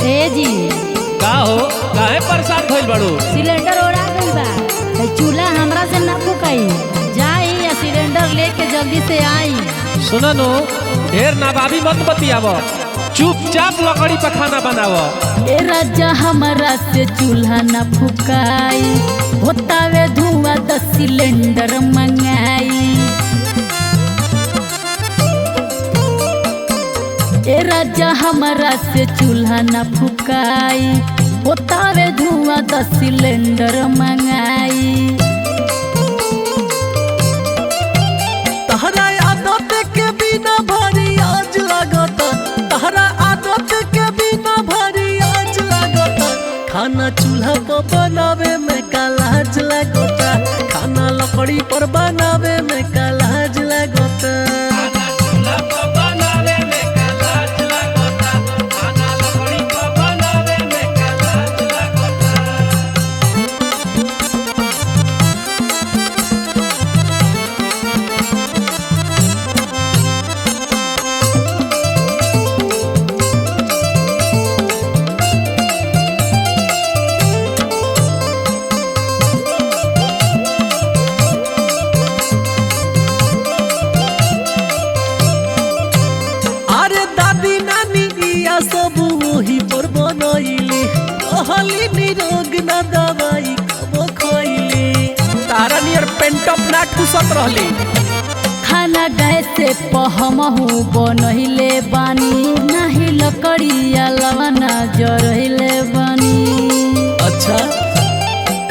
ए जी का हो काहे परेशान भइल बाड़ू? सिलेंडर ओरा गइल बा। चूल्हा हमरा से ना फुकाई, जाई या सिलेंडर लेके जल्दी से आई। सुना नो, ढेर नाबाबी मत बतियाव, चुपचाप लकड़ी पर खाना बनाव। ए राजा हमरा से चूल्हा ना फुकाई, होतावे धुआं 10 सिलेंडर मंगाई। ए राजा हमरा से चूल्हा ना फुकाई, होतावे धुआं 10 सिलेंडर मंगाई। तहरा आदत के बिना भारी आज लागता, तहरा आदत के बिना भारी आज लागता। खाना चूल्हा पर बनावे में कालाज लागता, खाना लकड़ी पर बनावे में कालाज लागता। सब वही पर बनैली, कहली निरोग ना दवाई कबो खैली। तारा नियर पेंटअप ना ठुसत रहली। खाना गैस से पहमहू बनहिले बानी, नहीं लकड़ी अलावा जरहिले बानी। अच्छा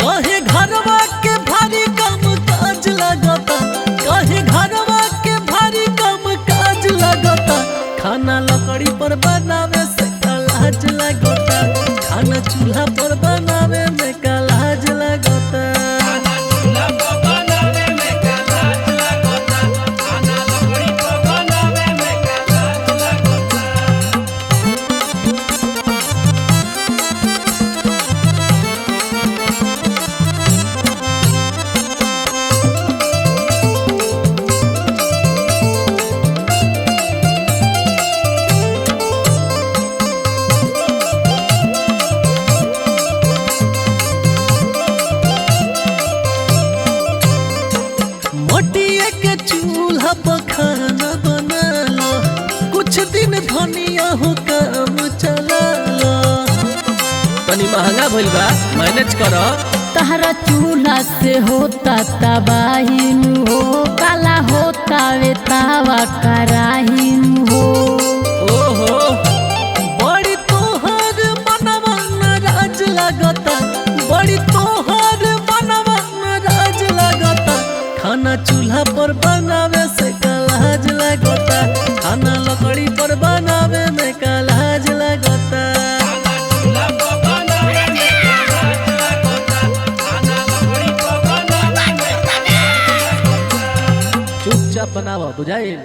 कहे घरवा के भारी काम काज लगता, कहे घरवा के भारी काम काज लगता। खाना लकड़ी पर बनावे से कालाज लगता, खाना चूल्हा पर बनावे में कालाज लगता। चूल्हा पर खाना बना लो, कुछ दिन धनिया हो काम चला लो। तनी महंगा भइल बा, मैनेज करो। तहरा चूल्हा से होता तबाही हो, काला होता वे तावा कराही हो। ओहो बड़ी तोहर मनवा नाराज लगता, बड़ी तोहर मनवा नाराज लगता। खाना चूल्हा पर बनावे से कालाज लगता, खाना लकड़ी पर बनावे में कालाज लगता। चुपचाप बनाव, बुझाइल?